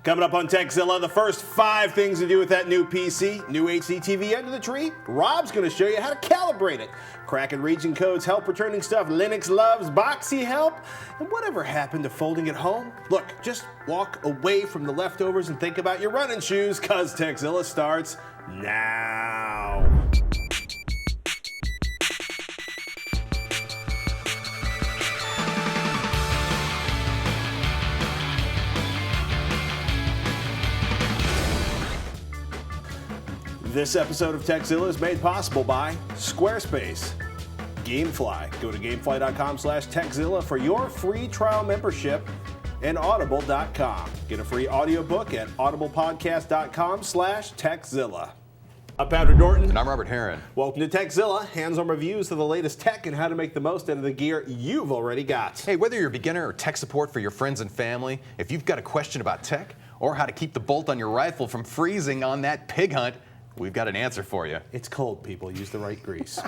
Coming up on Tekzilla, the first 5 things to do with that new PC. New HDTV under the tree. Rob's going to show you how to calibrate it. Cracking region codes, help returning stuff Linux loves, Boxee help, and whatever happened to folding at home? Look, just walk away from the leftovers and think about your running shoes, because Tekzilla starts now. This episode of Tekzilla is made possible by Squarespace. Gamefly. Go to gamefly.com/Tekzilla for your free trial membership, and audible.com. Get a free audiobook at audiblepodcast.com/Tekzilla. I'm Patrick Norton. And I'm Robert Heron. Welcome to Tekzilla, hands-on reviews of the latest tech and how to make the most out of the gear you've already got. Hey, whether you're a beginner or tech support for your friends and family, if you've got a question about tech or how to keep the bolt on your rifle from freezing on that pig hunt, we've got an answer for you. It's cold, people. Use the right grease.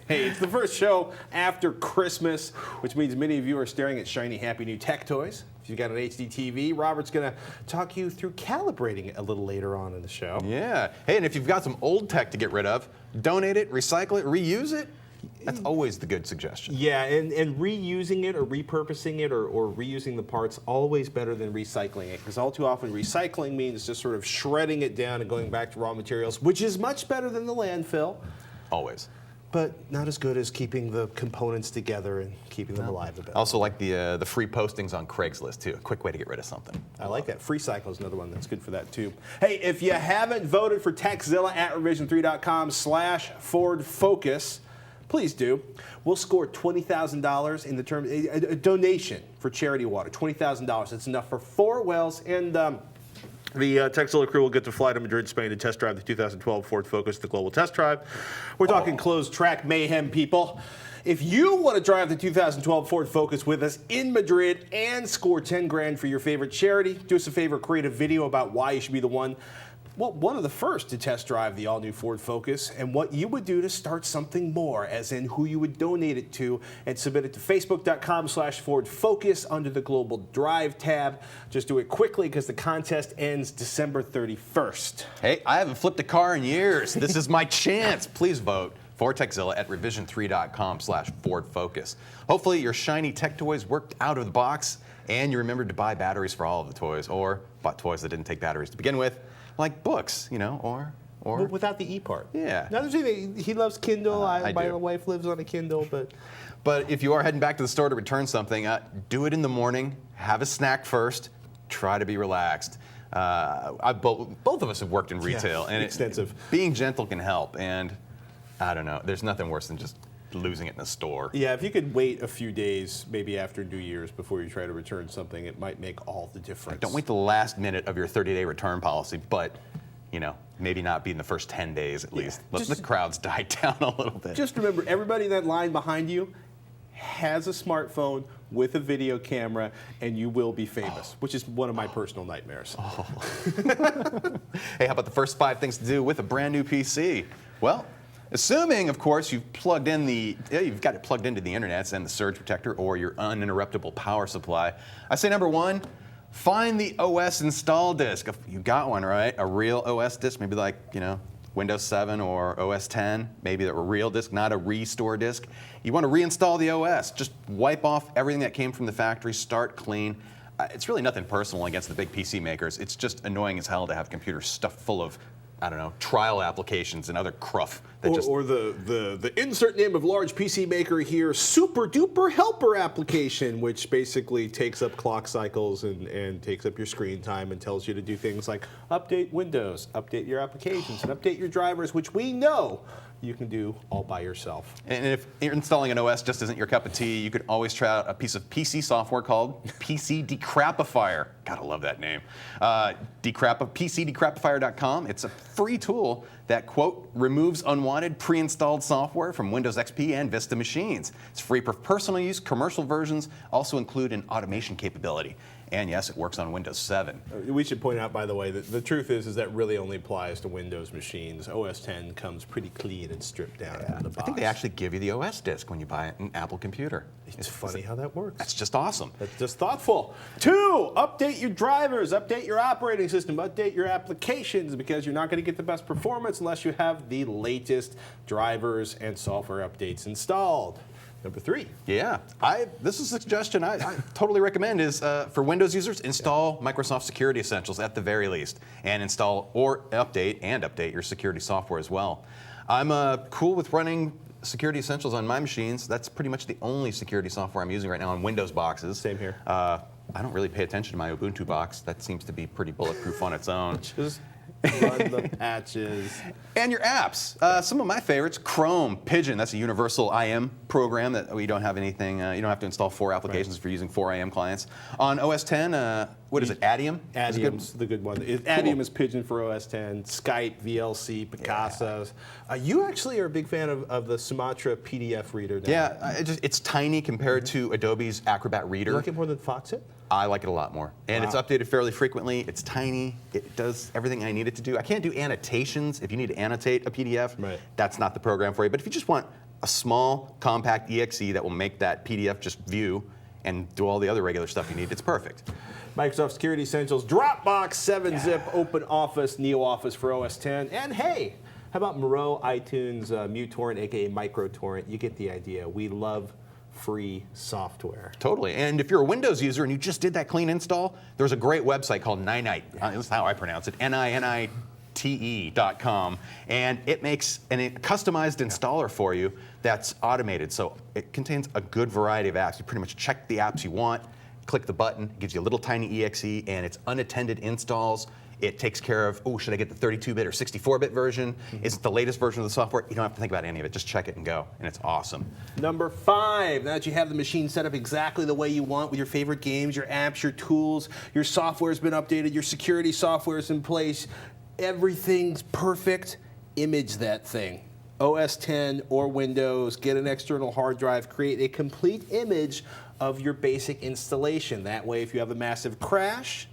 Hey, it's the first show after Christmas, which means many of you are staring at shiny, happy new tech toys. If you've got an HDTV, Robert's going to talk you through calibrating it a little later on in the show. Yeah. Hey, and if you've got some old tech to get rid of, donate it, recycle it, reuse it. That's always the good suggestion. Yeah, and reusing it or repurposing it or reusing the parts, always better than recycling it, because all too often recycling means just sort of shredding it down and going back to raw materials, which is much better than the landfill. Always. But not as good as keeping the components together and keeping them alive a bit. I also like the free postings on Craigslist, too. A quick way to get rid of something. I like that. FreeCycle is another one that's good for that, too. Hey, if you haven't voted for Tekzilla at revision3.com/ForwardFocus, please do. We'll score $20,000 in the term, a donation for charity water. $20,000. It's enough for 4 wells, and the Tekzilla crew will get to fly to Madrid, Spain to test drive the 2012 Ford Focus, the global test drive. We're talking closed track mayhem, people. If you want to drive the 2012 Ford Focus with us in Madrid and score 10 grand for your favorite charity, do us a favor, create a video about why you should be one of the first to test drive the all-new Ford Focus, and what you would do to start something more, as in who you would donate it to, and submit it to facebook.com/FordFocus under the Global Drive tab. Just do it quickly, because the contest ends December 31st. Hey, I haven't flipped a car in years. This is my chance. Please vote for Tekzilla at revision3.com/FordFocus. Hopefully your shiny tech toys worked out of the box, and you remembered to buy batteries for all of the toys, or bought toys that didn't take batteries to begin with. Like books, or But without the E part. Yeah. Now, he loves Kindle. My do. wife lives on a Kindle, But if you are heading back to the store to return something, do it in the morning. Have a snack first. Try to be relaxed. Both of us have worked in retail, and extensive. Being gentle can help. And I don't know. There's nothing worse than just losing it in a store. Yeah, if you could wait a few days, maybe after New Year's, before you try to return something, it might make all the difference. Don't wait the last minute of your 30-day return policy, but maybe not be in the first 10 days at least. Let the crowds die down a little bit. Just remember, everybody in that line behind you has a smartphone with a video camera, and you will be famous, which is one of my personal nightmares. Hey, how about the first 5 things to do with a brand new PC? Well, assuming, of course, you've got it plugged into the internet and the surge protector or your uninterruptible power supply. I say number 1, find the OS install disk. If you got one, right? A real OS disk, maybe like, Windows 7 or OS 10, maybe a real disk, not a restore disk. You want to reinstall the OS. Just wipe off everything that came from the factory, start clean. It's really nothing personal against the big PC makers. It's just annoying as hell to have computers stuffed full of, trial applications and other cruff. Or the insert name of large PC maker here, super duper helper application, which basically takes up clock cycles and takes up your screen time and tells you to do things like update Windows, update your applications, and update your drivers, which we know you can do all by yourself. And if installing an OS just isn't your cup of tea, you could always try out a piece of PC software called PC Decrapifier. Gotta love that name. PCDecrapifier.com. It's a free tool that, quote, removes unwanted pre-installed software from Windows XP and Vista machines. It's free for personal use. Commercial versions also include an automation capability. And yes, it works on Windows 7. We should point out, by the way, that the truth is that really only applies to Windows machines. OS X comes pretty clean and stripped down out of the box. I think they actually give you the OS disk when you buy an Apple computer. It's funny how that works. That's just awesome. That's just thoughtful. 2, update your drivers, update your operating system, update your applications, because you're not going to get the best performance unless you have the latest drivers and software updates installed. Number 3. Yeah, this is a suggestion I totally recommend is for Windows users, install Microsoft Security Essentials at the very least, and install or update your security software as well. I'm cool with running Security Essentials on my machines. That's pretty much the only security software I'm using right now on Windows boxes. Same here. I don't really pay attention to my Ubuntu box. That seems to be pretty bulletproof on its own. Just run the patches. And your apps. Some of my favorites, Chrome, Pigeon, that's a universal IM program that we don't have anything, you don't have to install 4 applications if you're using 4 IM clients. On OS X, what is it, Adium? Adium's the good one. Adium is Pigeon for OS X, Skype, VLC, Picassos. You actually are a big fan of the Sumatra PDF reader now. Yeah, it's tiny compared to Adobe's Acrobat Reader. You like it more than Foxit? I like it a lot more. And it's updated fairly frequently. It's tiny. It does everything I need it to do. I can't do annotations. If you need to annotate a PDF, that's not the program for you. But if you just want a small, compact exe that will make that PDF just view and do all the other regular stuff you need, it's perfect. Microsoft Security Essentials, Dropbox, 7-zip, OpenOffice, NeoOffice for OS X. And hey, how about Miro, iTunes, MuTorrent, aka MicroTorrent? You get the idea. We love free software. Totally. And if you're a Windows user and you just did that clean install, there's a great website called Ninite. That's how I pronounce it. NINITE.com. And it makes a customized installer for you that's automated. So it contains a good variety of apps. You pretty much check the apps you want, click the button, it gives you a little tiny exe, and it's unattended installs. It takes care of, should I get the 32-bit or 64-bit version? Is it the latest version of the software? You don't have to think about any of it. Just check it and go, and it's awesome. Number 5, now that you have the machine set up exactly the way you want with your favorite games, your apps, your tools, your software's been updated, your security software's in place, everything's perfect, image that thing. OS X or Windows, get an external hard drive, create a complete image of your basic installation. That way, if you have a massive crash,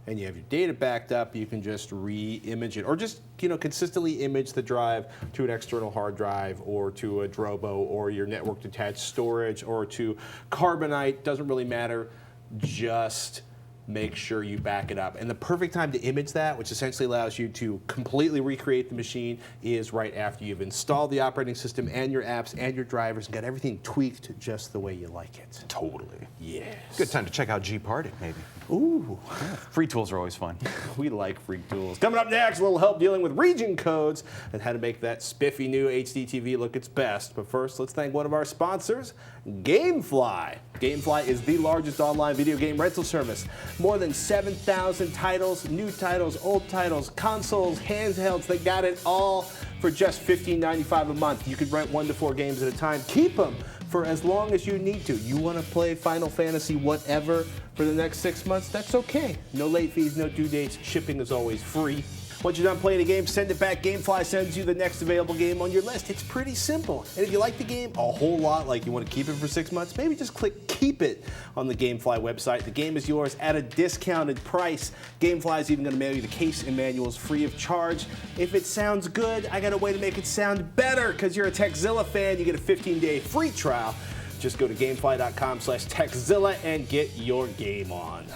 and you have your data backed up, you can just re-image it, or just consistently image the drive to an external hard drive, or to a Drobo, or your network attached storage, or to Carbonite. Doesn't really matter. Just make sure you back it up. And the perfect time to image that, which essentially allows you to completely recreate the machine, is right after you've installed the operating system and your apps and your drivers and got everything tweaked just the way you like it. Totally. Yes. Good time to check out Gparted, maybe. Ooh. Yeah, free tools are always fun. We like free tools. Coming up next, a little help dealing with region codes and how to make that spiffy new HDTV look its best. But first, let's thank one of our sponsors, Gamefly. Gamefly is the largest online video game rental service. More than 7,000 titles, new titles, old titles, consoles, handhelds, they got it all for just $15.95 a month. You could rent 1 to 4 games at a time. Keep them for as long as you need to. You want to play Final Fantasy whatever for the next 6 months? That's okay. No late fees, no due dates. Shipping is always free. Once you're done playing a game, send it back. Gamefly sends you the next available game on your list. It's pretty simple. And if you like the game a whole lot, like you want to keep it for 6 months, maybe just click Keep It on the Gamefly website. The game is yours at a discounted price. Gamefly is even going to mail you the case and manuals free of charge. If it sounds good, I got a way to make it sound better. Because you're a Tekzilla fan, you get a 15-day free trial. Just go to gamefly.com/Tekzilla and get your game on.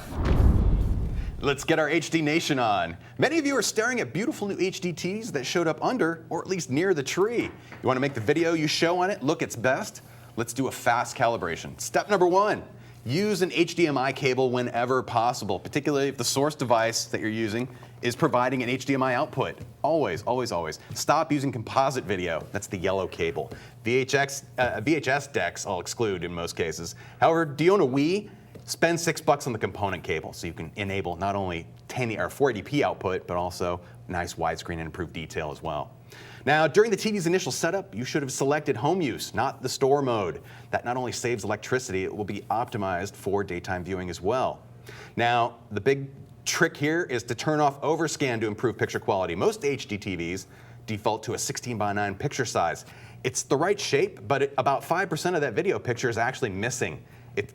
Let's get our HD Nation on. Many of you are staring at beautiful new HDTs that showed up under, or at least near the tree. You want to make the video you show on it look its best? Let's do a fast calibration. Step number 1, use an HDMI cable whenever possible, particularly if the source device that you're using is providing an HDMI output. Always, always, always. Stop using composite video. That's the yellow cable. VHS decks I'll exclude in most cases. However, do you own a Wii? Spend $6 on the component cable so you can enable not only 480p output, but also nice widescreen and improved detail as well. Now, during the TV's initial setup, you should have selected home use, not the store mode. That not only saves electricity, it will be optimized for daytime viewing as well. Now, the big trick here is to turn off overscan to improve picture quality. Most HDTVs default to a 16:9 picture size. It's the right shape, but about 5% of that video picture is actually missing.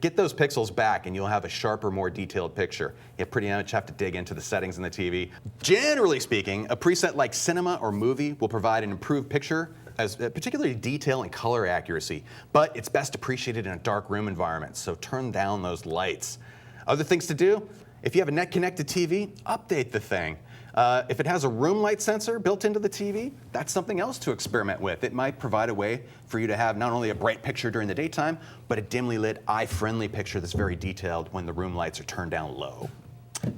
Get those pixels back and you'll have a sharper, more detailed picture. You pretty much have to dig into the settings in the TV. Generally speaking, a preset like cinema or movie will provide an improved picture, as particularly detail and color accuracy, but it's best appreciated in a dark room environment, so turn down those lights. Other things to do, if you have a net-connected TV, update the thing. If it has a room light sensor built into the TV, that's something else to experiment with. It might provide a way for you to have not only a bright picture during the daytime, but a dimly lit, eye-friendly picture that's very detailed when the room lights are turned down low.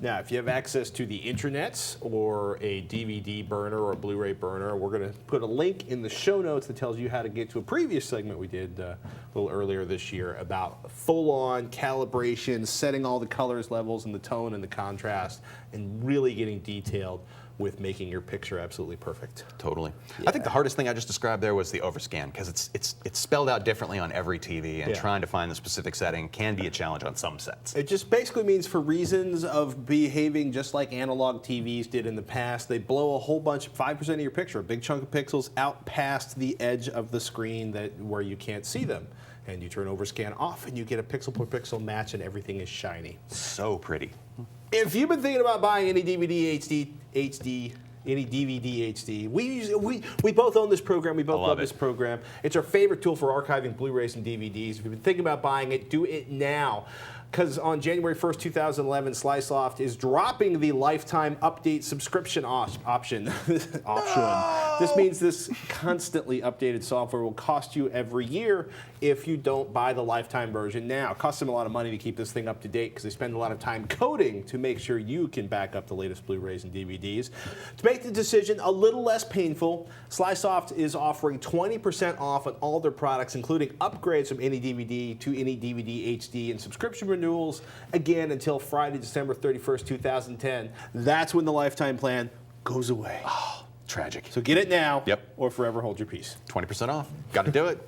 Now, if you have access to the intranets or a DVD burner or a Blu-ray burner, we're going to put a link in the show notes that tells you how to get to a previous segment we did a little earlier this year about full-on calibration, setting all the colors, levels, and the tone and the contrast, and really getting detailed with making your picture absolutely perfect. Totally. Yeah. I think the hardest thing I just described there was the overscan, because it's spelled out differently on every TV, and trying to find the specific setting can be a challenge on some sets. It just basically means for reasons of behaving just like analog TVs did in the past, they blow a whole bunch, 5% of your picture, a big chunk of pixels out past the edge of the screen where you can't see them. And you turn overscan off and you get a pixel per pixel match and everything is shiny. So pretty. If you've been thinking about buying any DVD HD, any DVD HD, we both own this program. We both love this program. It's our favorite tool for archiving Blu-rays and DVDs. If you've been thinking about buying it, do it now. Because on January 1st, 2011, Slysoft is dropping the lifetime update subscription option. This means this constantly updated software will cost you every year if you don't buy the lifetime version now. It costs them a lot of money to keep this thing up to date because they spend a lot of time coding to make sure you can back up the latest Blu-rays and DVDs. To make the decision a little less painful, Slysoft is offering 20% off on all their products, including upgrades from AnyDVD to AnyDVD HD and subscription renewals, again until Friday, December 31st, 2010. That's when the lifetime plan goes away. Oh, tragic. So get it now, Yep. or forever hold your peace. 20% off. Got to do it.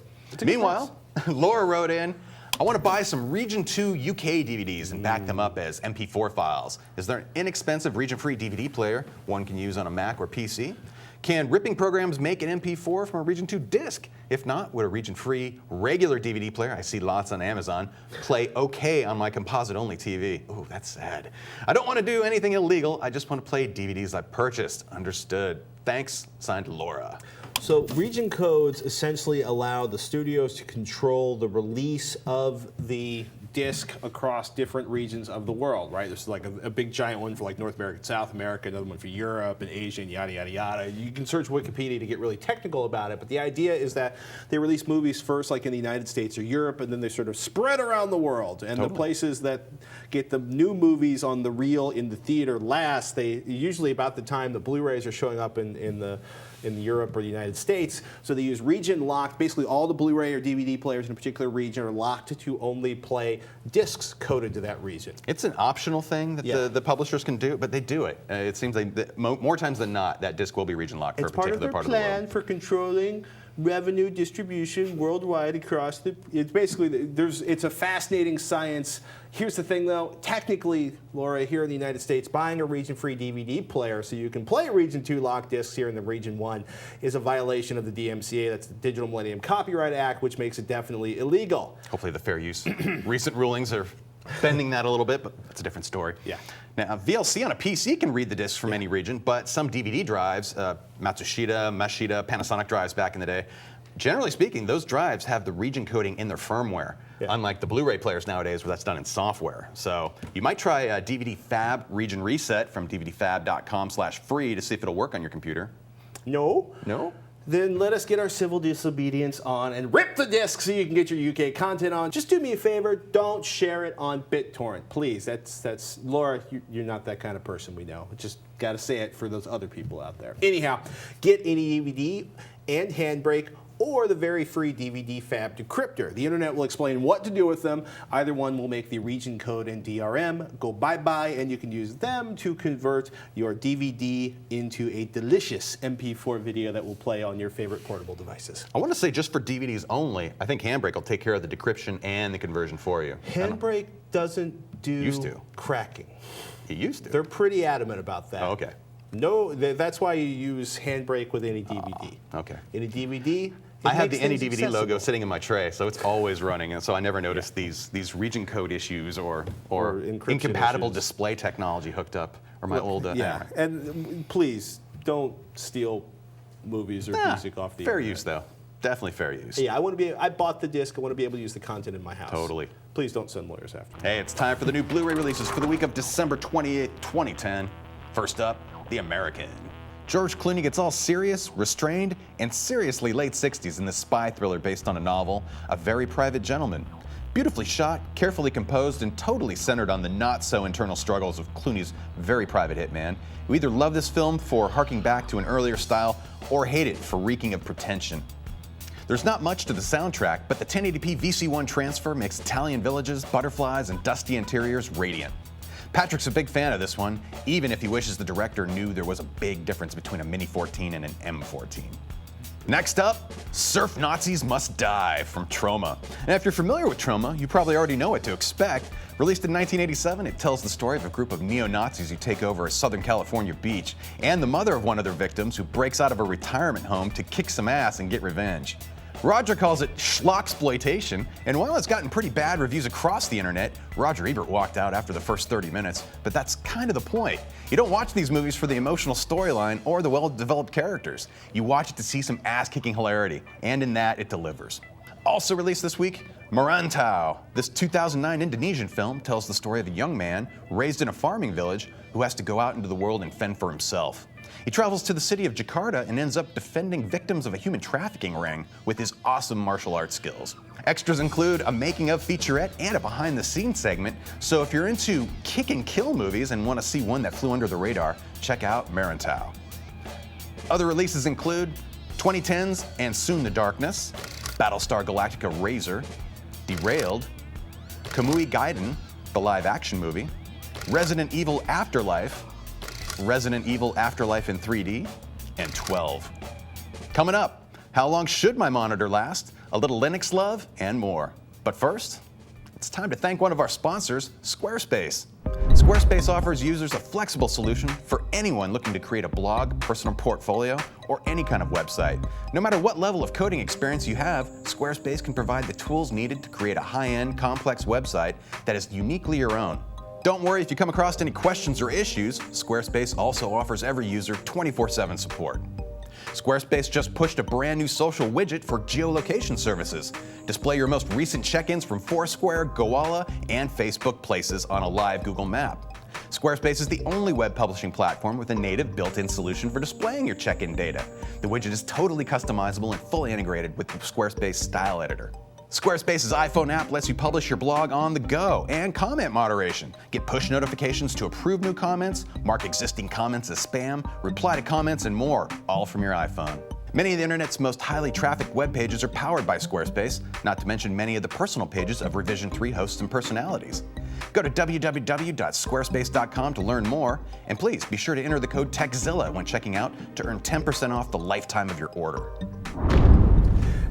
Meanwhile, Laura wrote in, I want to buy some Region 2 UK DVDs and back them up as MP4 files. Is there an inexpensive region-free DVD player one can use on a Mac or PC? Can ripping programs make an MP4 from a Region 2 disc? If not, would a region-free regular DVD player, I see lots on Amazon, play okay on my composite-only TV? Ooh, that's sad. I don't want to do anything illegal. I just want to play DVDs I purchased. Understood. Thanks. Signed, Laura. So region codes essentially allow the studios to control the release of the disc across different regions of the world, right? There's like a big giant one for like North America and South America, another one for Europe and Asia and yada, yada, yada. You can search Wikipedia to get really technical about it, but the idea is that they release movies first like in the United States or Europe, and then they sort of spread around the world. And the places that get the new movies on the reel in the theater last, they usually about the time the Blu-rays are showing up in Europe or the United States, so they use region locked. Basically, all the Blu-ray or DVD players in a particular region are locked to only play discs coded to that region. It's an optional thing that the publishers can do, but they do it. It seems like more times than not, that disc will be region locked for a particular part of the world. It's part of their plan for controlling revenue distribution worldwide across the. It's basically it's a fascinating science. Here's the thing, though. Technically, Laura, here in the United States, buying a region-free DVD player so you can play Region 2 locked discs here in the Region 1 is a violation of the DMCA. That's the Digital Millennium Copyright Act, which makes it definitely illegal. Hopefully the fair use recent rulings are bending that a little bit, but that's a different story. Yeah. Now, VLC on a PC can read the discs from any region, but some DVD drives, Matsushita, Mashita, Panasonic drives back in the day, generally speaking, those drives have the region coding in their firmware, unlike the Blu-ray players nowadays where that's done in software. So you might try a DVD Fab region reset from dvdfab.com/free to see if it'll work on your computer. No. No? Then let us get our civil disobedience on and rip the disc so you can get your UK content on. Just do me a favor, don't share it on BitTorrent, please. That's Laura, you're not that kind of person, we know. Just got to say it for those other people out there. Anyhow, get AnyDVD and Handbrake or the very free DVD Fab Decryptor. The internet will explain what to do with them. Either one will make the region code and DRM go bye-bye, and you can use them to convert your DVD into a delicious MP4 video that will play on your favorite portable devices. I want to say just for DVDs only, I think Handbrake will take care of the decryption and the conversion for you. Handbrake doesn't do cracking. It used to. They're pretty adamant about that. Oh, okay. No, that's why you use Handbrake with AnyDVD. Okay. AnyDVD, I have the makes things AnyDVD logo accessible. sitting in my tray, so it's always running, and so I never notice these region code issues or encryption incompatible issues. display technology hooked up, or my old Yeah, and please don't steal movies or music off the fair internet. use though, definitely fair use. Yeah, I bought the disc. I want to be able to use the content in my house. Totally. Please don't send lawyers after me. Hey, it's time for the new Blu-ray releases for the week of December 28, 2010. First up, The American. George Clooney gets all serious, restrained, and seriously late 60s in this spy thriller based on a novel, A Very Private Gentleman. Beautifully shot, carefully composed, and totally centered on the not-so-internal struggles of Clooney's very private hitman. You either love this film for harking back to an earlier style or hate it for reeking of pretension. There's not much to the soundtrack, but the 1080p VC1 transfer makes Italian villages, butterflies, and dusty interiors radiant. Patrick's a big fan of this one, even if he wishes the director knew there was a big difference between a Mini 14 and an M14. Next up, Surf Nazis Must Die from Troma. And if you're familiar with Troma, you probably already know what to expect. Released in 1987, it tells the story of a group of neo-Nazis who take over a Southern California beach and the mother of one of their victims who breaks out of a retirement home to kick some ass and get revenge. Roger calls it schlocksploitation, and while it's gotten pretty bad reviews across the internet, Roger Ebert walked out after the first 30 minutes, but that's kind of the point. You don't watch these movies for the emotional storyline or the well-developed characters. You watch it to see some ass-kicking hilarity, and in that, it delivers. Also released this week, Merantau. This 2009 Indonesian film tells the story of a young man raised in a farming village who has to go out into the world and fend for himself. He travels to the city of Jakarta and ends up defending victims of a human trafficking ring with his awesome martial arts skills. Extras include a making-of featurette and a behind-the-scenes segment, so if you're into kick-and-kill movies and want to see one that flew under the radar, check out Merantau. Other releases include 2010's And Soon the Darkness, Battlestar Galactica Razor, Derailed, Kamui Gaiden, the live-action movie, Resident Evil Afterlife, Resident Evil Afterlife in 3D, and 12. Coming up, how long should my monitor last? A little Linux love, and more. But first, it's time to thank one of our sponsors, Squarespace. Squarespace offers users a flexible solution for anyone looking to create a blog, personal portfolio, or any kind of website. No matter what level of coding experience you have, Squarespace can provide the tools needed to create a high-end, complex website that is uniquely your own. Don't worry if you come across any questions or issues, Squarespace also offers every user 24/7 support. Squarespace just pushed a brand new social widget for geolocation services. Display your most recent check-ins from Foursquare, Gowalla, and Facebook Places on a live Google map. Squarespace is the only web publishing platform with a native built-in solution for displaying your check-in data. The widget is totally customizable and fully integrated with the Squarespace Style Editor. Squarespace's iPhone app lets you publish your blog on the go and comment moderation. Get push notifications to approve new comments, mark existing comments as spam, reply to comments, and more, all from your iPhone. Many of the internet's most highly trafficked web pages are powered by Squarespace, not to mention many of the personal pages of Revision 3 hosts and personalities. Go to www.squarespace.com to learn more, and please be sure to enter the code Tekzilla when checking out to earn 10% off the lifetime of your order.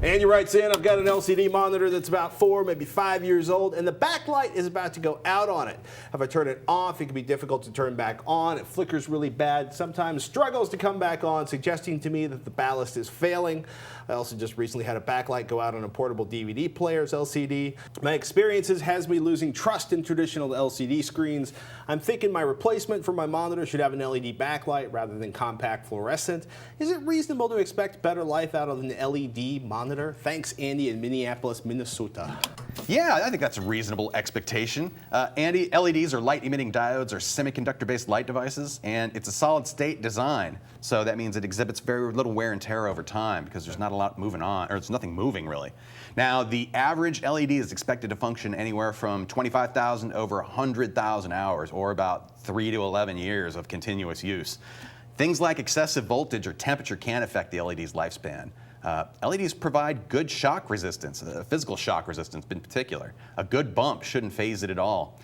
And you're right, Sam, I've got an LCD monitor that's about 4, maybe 5 years old, and the backlight is about to go out on it. If I turn it off, it can be difficult to turn back on. It flickers really bad, sometimes struggles to come back on, suggesting to me that the ballast is failing. I also just recently had a backlight go out on a portable DVD player's LCD. My experiences has me losing trust in traditional LCD screens. I'm thinking my replacement for my monitor should have an LED backlight rather than compact fluorescent. Is it reasonable to expect better life out of an LED monitor? Thanks, Andy in Minneapolis, Minnesota. Yeah, I think that's a reasonable expectation. Andy, LEDs are light-emitting diodes or semiconductor-based light devices, and it's a solid-state design. So that means it exhibits very little wear and tear over time because there's not a lot moving on, or there's nothing moving really. Now, the average LED is expected to function anywhere from 25,000 over 100,000 hours, or about 3 to 11 years of continuous use. Things like excessive voltage or temperature can affect the LED's lifespan. LEDs provide good shock resistance, physical shock resistance in particular. A good bump shouldn't phase it at all.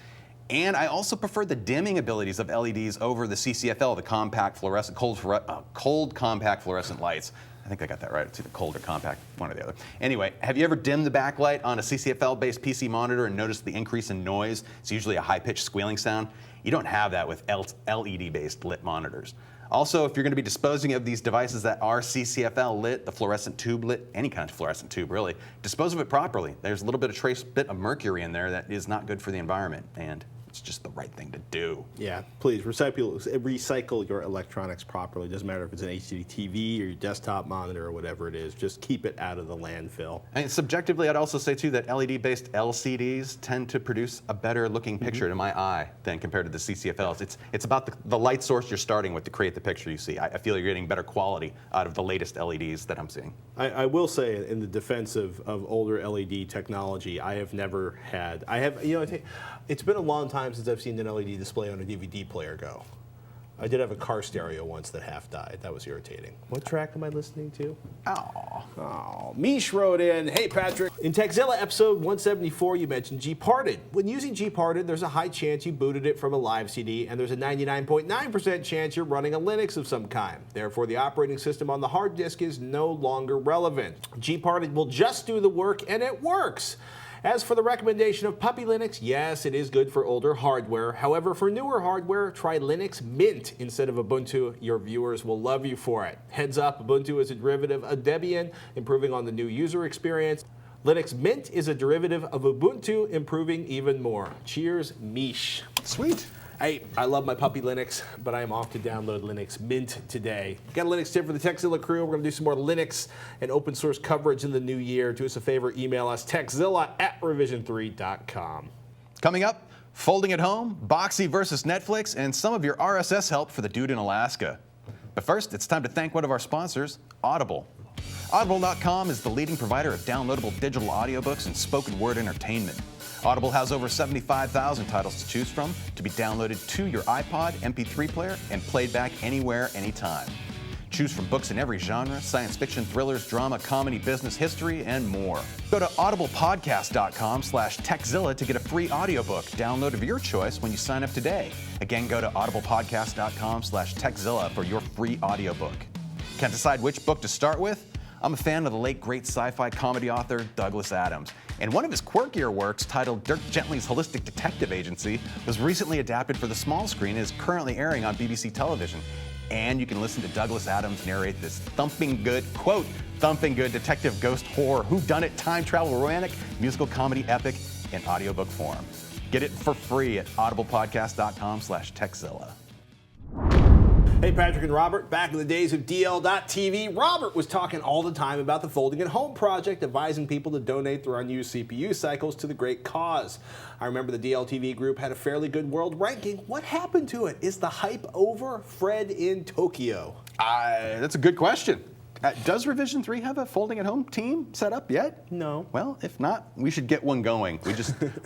And I also prefer the dimming abilities of LEDs over the CCFL, the compact fluorescent, cold compact fluorescent lights. I think I got that right. It's either cold or compact, one or the other. Anyway, have you ever dimmed the backlight on a CCFL-based PC monitor and noticed the increase in noise? It's usually a high-pitched squealing sound. You don't have that with LED-based lit monitors. Also, if you're going to be disposing of these devices that are CCFL lit, the fluorescent tube lit, any kind of fluorescent tube really, dispose of it properly. There's a little bit of trace bit of mercury in there that is not good for the environment, and it's just the right thing to do. Yeah, please recycle your electronics properly. Doesn't matter if it's an HDTV or your desktop monitor or whatever it is. Just keep it out of the landfill. And subjectively, I'd also say too that LED-based LCDs tend to produce a better looking picture to my eye than compared to the CCFLs. It's about the light source you're starting with to create the picture you see. I feel you're getting better quality out of the latest LEDs that I'm seeing. I will say, in the defense of older LED technology, I have never had. It's been a long time since I've seen an LED display on a DVD player go. I did have a car stereo once that half died. That was irritating. What track am I listening to? Oh, Mish wrote in, hey Patrick, in Tekzilla episode 174 you mentioned Gparted. When using Gparted, there's a high chance you booted it from a live CD, and there's a 99.9% chance you're running a Linux of some kind. Therefore, the operating system on the hard disk is no longer relevant. Gparted will just do the work, and it works. As for the recommendation of Puppy Linux, yes, it is good for older hardware. However, for newer hardware, try Linux Mint instead of Ubuntu. Your viewers will love you for it. Heads up, Ubuntu is a derivative of Debian, improving on the new user experience. Linux Mint is a derivative of Ubuntu, improving even more. Cheers, Mish. Sweet. Hey, I love my Puppy Linux, but I am off to download Linux Mint today. Got a Linux tip for the Tekzilla crew. We're going to do some more Linux and open source coverage in the new year. Do us a favor, email us, tekzilla@revision3.com. Coming up, folding at home, Boxee versus Netflix, and some of your RSS help for the dude in Alaska. But first, it's time to thank one of our sponsors, Audible. Audible.com is the leading provider of downloadable digital audiobooks and spoken word entertainment. Audible has over 75,000 titles to choose from to be downloaded to your iPod, MP3 player, and played back anywhere, anytime. Choose from books in every genre: science fiction, thrillers, drama, comedy, business, history, and more. Go to audiblepodcast.com/Tekzilla to get a free audiobook download of your choice when you sign up today. Again, go to audiblepodcast.com/Tekzilla for your free audiobook. Can't decide which book to start with? I'm a fan of the late great sci-fi comedy author Douglas Adams, and one of his quirkier works, titled Dirk Gently's Holistic Detective Agency, was recently adapted for the small screen and is currently airing on BBC television. And you can listen to Douglas Adams narrate this thumping good detective ghost horror, whodunit, time travel, romantic, musical comedy epic in audiobook form. Get it for free at audiblepodcast.com/Tekzilla. Hey, Patrick and Robert. Back in the days of DL.TV, Robert was talking all the time about the Folding at Home project, advising people to donate their unused CPU cycles to the great cause. I remember the DL.TV group had a fairly good world ranking. What happened to it? Is the hype over? Fred in Tokyo. That's a good question. Does Revision 3 have a Folding at Home team set up yet? No. Well, if not, we should get one going.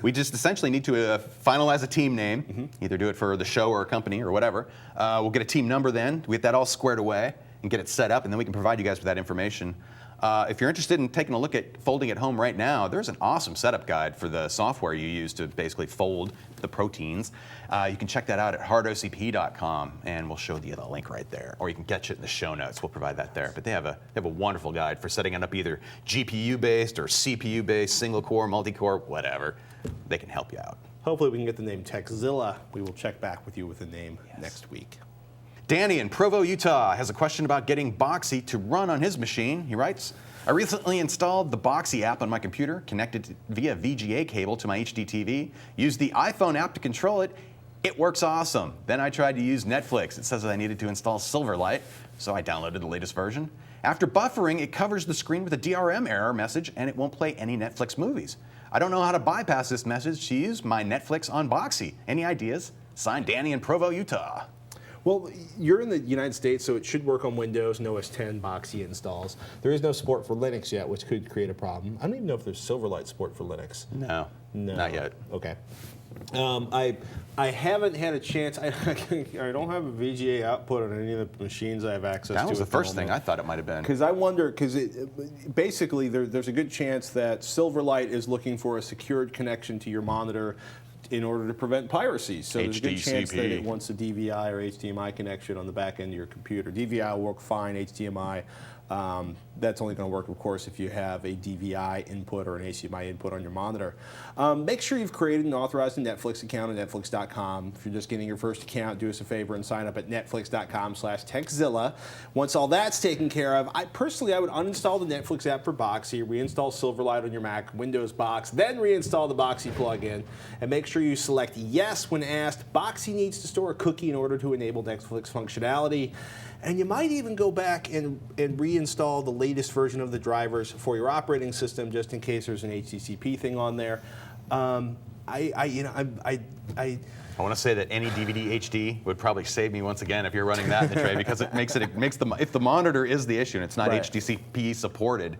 We just essentially need to finalize a team name, either do it for the show or a company or whatever. We'll get a team number then, we get that all squared away and get it set up, and then we can provide you guys with that information. If you're interested in taking a look at Folding at Home right now, there's an awesome setup guide for the software you use to basically fold the proteins. You can check that out at hardocp.com, and we'll show you the link right there. Or you can catch it in the show notes. We'll provide that there. But they have a wonderful guide for setting it up either GPU-based or CPU-based, single-core, multi-core, whatever. They can help you out. Hopefully we can get the name Tekzilla. We will check back with you with the name next week. Danny in Provo, Utah has a question about getting Boxee to run on his machine. He writes, I recently installed the Boxee app on my computer, connected via VGA cable to my HDTV, used the iPhone app to control it. It works awesome. Then I tried to use Netflix. It says that I needed to install Silverlight, so I downloaded the latest version. After buffering, it covers the screen with a DRM error message, and it won't play any Netflix movies. I don't know how to bypass this message to use my Netflix on Boxee. Any ideas? Signed, Danny in Provo, Utah. Well, you're in the United States, so it should work on Windows and OS X Boxee installs. There is no support for Linux yet, which could create a problem. I don't even know if there's Silverlight support for Linux. No, not yet. Okay. I haven't had a chance. I don't have a VGA output on any of the machines I have access to. That was the first thing I thought it might have been. Because I wonder, basically there's a good chance that Silverlight is looking for a secured connection to your monitor in order to prevent piracy. So there's a good chance that it wants a DVI or HDMI connection on the back end of your computer. DVI will work fine, HDMI That's only going to work, of course, if you have a DVI input or an HDMI input on your monitor. Make sure you've created and authorized a Netflix account at Netflix.com. If you're just getting your first account, do us a favor and sign up at Netflix.com/Tekzilla. Once all that's taken care of, I would uninstall the Netflix app for Boxee, reinstall Silverlight on your Mac, Windows box, then reinstall the Boxee plugin, and make sure you select yes when asked. Boxee needs to store a cookie in order to enable Netflix functionality. And you might even go back and reinstall the latest version of the drivers for your operating system, just in case there's an HDTV thing on there. I want to say that AnyDVD HD would probably save me once again if you're running that in the tray, because if the monitor is the issue and it's not Right. HDTV supported,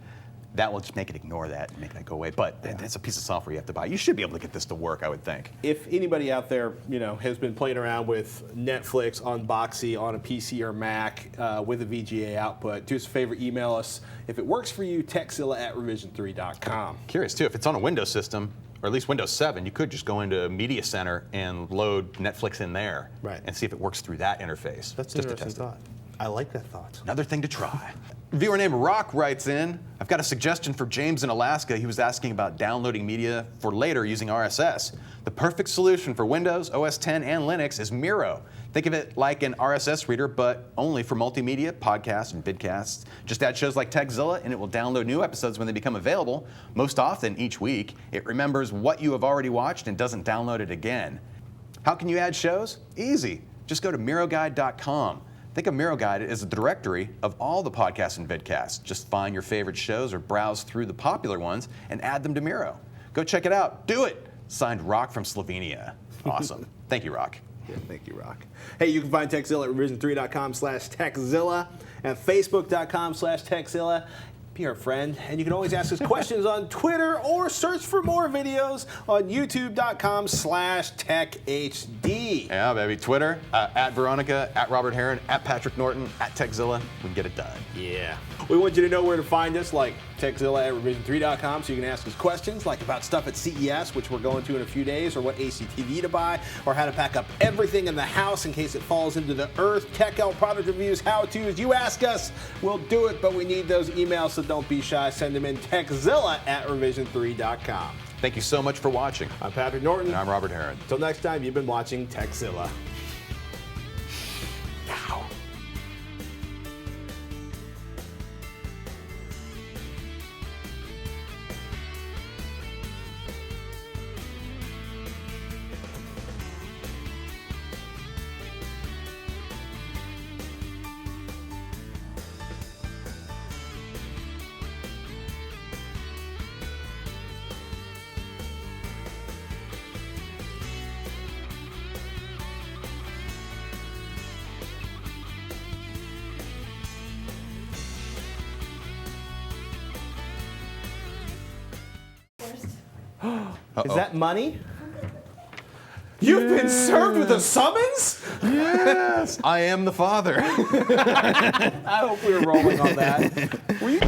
that will just make it ignore that and make that go away. But it's a piece of software you have to buy. You should be able to get this to work, I would think. If anybody out there, has been playing around with Netflix on Boxee on a PC or Mac with a VGA output, do us a favor, email us. If it works for you, Tekzilla@revision3.com. Curious too, if it's on a Windows system, or at least Windows 7, you could just go into Media Center and load Netflix in there, Right. and see if it works through that interface. That's just an to interesting test it. thought. I like that thought. Another thing to try. Viewer named Rock writes in, I've got a suggestion for James in Alaska. He was asking about downloading media for later using RSS. The perfect solution for Windows, OS X, and Linux is Miro. Think of it like an RSS reader, but only for multimedia, podcasts, and vidcasts. Just add shows like Tekzilla, and it will download new episodes when they become available, most often each week. It remembers what you have already watched and doesn't download it again. How can you add shows? Easy. Just go to miroguide.com. Think of Miro Guide as a directory of all the podcasts and vidcasts. Just find your favorite shows or browse through the popular ones and add them to Miro. Go check it out. Do it. Signed, Rock from Slovenia. Awesome. Thank you, Rock. Yeah, thank you, Rock. Hey, you can find Tekzilla at revision3.com/Tekzilla and Facebook.com/Tekzilla. Be our friend, and you can always ask us questions on Twitter or search for more videos on YouTube.com/TechHD. Yeah, baby. Twitter, at Veronica, at Robert Heron, at Patrick Norton, at Tekzilla. We can get it done. Yeah. We want you to know where to find us, like Tekzilla at revision3.com, so you can ask us questions like about stuff at CES, which we're going to in a few days, or what HDTV to buy, or how to pack up everything in the house in case it falls into the earth, tech out product reviews, how-tos. You ask us, we'll do it, but we need those emails, so don't be shy. Send them in Tekzilla at revision3.com. Thank you so much for watching. I'm Patrick Norton. And I'm Robert Heron. Until next time, you've been watching Tekzilla. Wow. Is that money? You've been served with a summons? Yes, I am the father. I hope we were rolling on that. Were you?